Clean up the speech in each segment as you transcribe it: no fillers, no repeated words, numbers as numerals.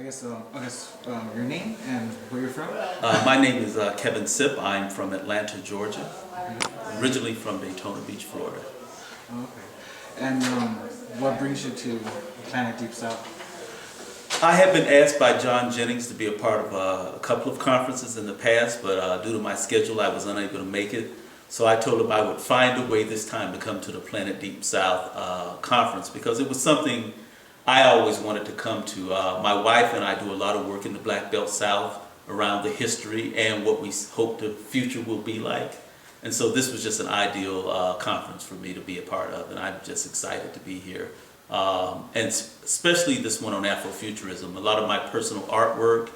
Your name and where you're from? My name is Kevin Sipp. I'm from Atlanta, Georgia. Originally from Daytona Beach, Florida. Okay. And what brings you to Planet Deep South? I have been asked by John Jennings to be a part of a couple of conferences in the past, but due to my schedule, I was unable to make it. So I told him I would find a way this time to come to the Planet Deep South conference because it was something I always wanted to come to. My wife and I do a lot of work in the Black Belt South around the history and what we hope the future will be like. And so this was just an ideal conference for me to be a part of, and I'm just excited to be here. And especially this one on Afrofuturism. A lot of my personal artwork,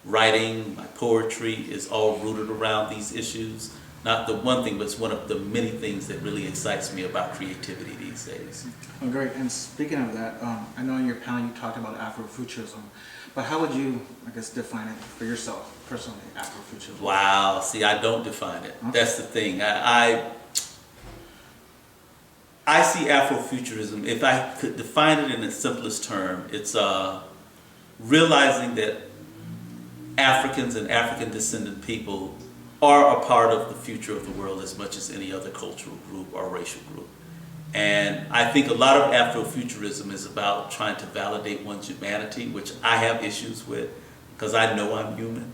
writing, my poetry is all rooted around these issues. Not the one thing, but it's one of the many things that really excites me about creativity these days. Oh, great. And speaking of that, I know in your panel you talked about Afrofuturism, but how would you, define it for yourself personally, Afrofuturism? Wow. See, I don't define it. Okay. That's the thing. I see Afrofuturism, if I could define it in its simplest term, it's realizing that Africans and African descendant people are a part of the future of the world as much as any other cultural group or racial group. And I think a lot of Afrofuturism is about trying to validate one's humanity, which I have issues with because I know I'm human.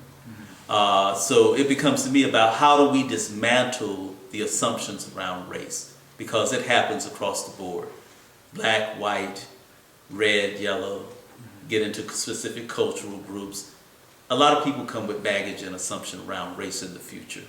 So it becomes to me about how do we dismantle the assumptions around race, because it happens across the board. Black, white, red, yellow, get into specific cultural groups. A lot of people come with baggage and assumption around race in the future.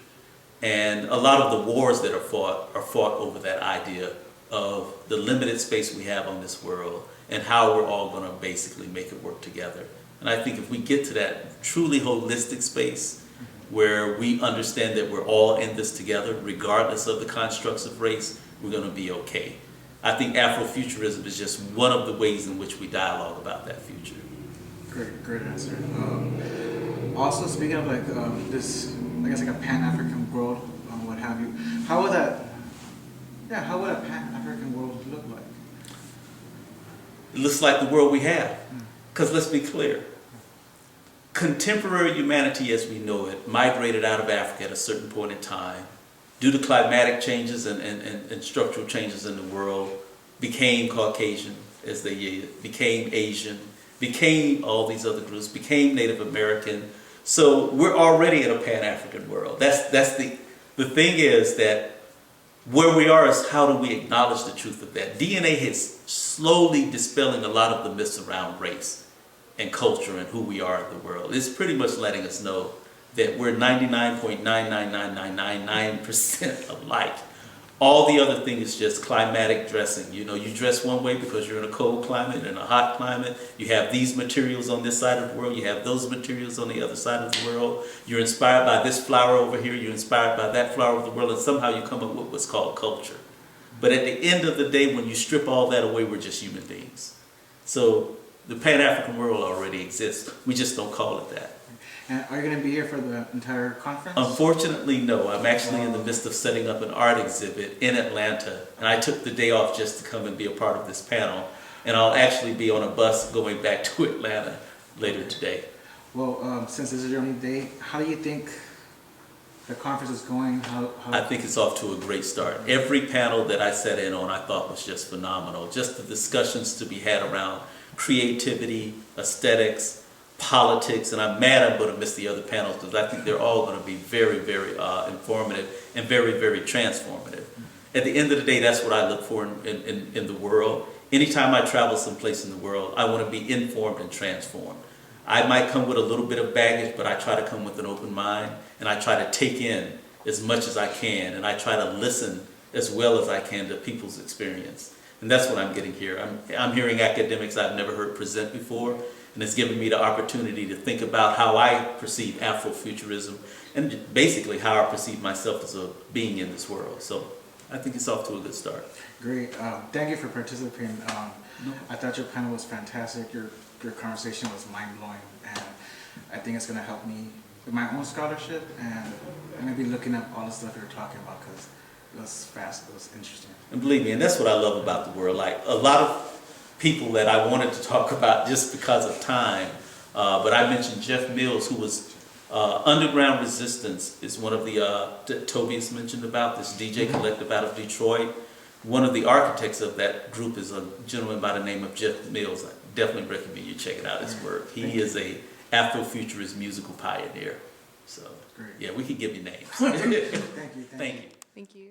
And a lot of the wars that are fought over that idea of the limited space we have on this world and how we're all going to basically make it work together. And I think if we get to that truly holistic space where we understand that we're all in this together, regardless of the constructs of race, we're going to be okay. I think Afrofuturism is just one of the ways in which we dialogue about that future. Great answer. Also, speaking of this, a Pan-African world, what have you, how would a Pan-African world look like? It looks like the world we have. Because let's be clear, contemporary humanity as we know it migrated out of Africa at a certain point in time due to climatic changes and structural changes in the world, became Caucasian, as they became Asian, became all these other groups, became Native American. So we're already in a Pan-African world. That's the thing is that where we are is how do we acknowledge the truth of that. DNA is slowly dispelling a lot of the myths around race and culture and who we are in the world. It's pretty much letting us know that we're 99.99999% alike. All the other thing is just climatic dressing. You know, you dress one way because you're in a cold climate and a hot climate. You have these materials on this side of the world. You have those materials on the other side of the world. You're inspired by this flower over here. You're inspired by that flower of the world. And somehow you come up with what's called culture. But at the end of the day, when you strip all that away, we're just human beings. So the Pan-African world already exists. We just don't call it that. And are you going to be here for the entire conference? Unfortunately, no. I'm actually in the midst of setting up an art exhibit in Atlanta, and I took the day off just to come and be a part of this panel, and I'll actually be on a bus going back to Atlanta later today. Well, since this is your only day, how do you think the conference is going? I think it's off to a great start. Every panel that I sat in on I thought was just phenomenal. Just the discussions to be had around creativity, aesthetics, politics, and I'm mad I'm going to miss the other panels because I think they're all going to be very, very informative and very, very transformative. At the end of the day, that's what I look for in the world. Anytime I travel someplace in the world, I want to be informed and transformed. I might come with a little bit of baggage, but I try to come with an open mind, and I try to take in as much as I can, and I try to listen as well as I can to people's experience. And that's what I'm getting here. I'm hearing academics I've never heard present before, and it's given me the opportunity to think about how I perceive Afrofuturism and basically how I perceive myself as a being in this world. So I think it's off to a good start. Great. Thank you for participating. I thought your panel was fantastic. Your conversation was mind-blowing, and I think it's going to help me with my own scholarship, and I'm going to be looking up all the stuff you're talking about because it was fast, it was interesting. And believe me, and that's what I love about the world. Like a lot of people that I wanted to talk about just because of time But I mentioned Jeff Mills, who was Underground Resistance is one of the that Toby's mentioned about, this DJ collective out of Detroit. One of the architects of that group is a gentleman by the name of Jeff Mills. I definitely recommend you check it out, his work. He is a Afrofuturist musical pioneer. So, Great. yeah, we could give you names. Thank you. Thank you. Thank you.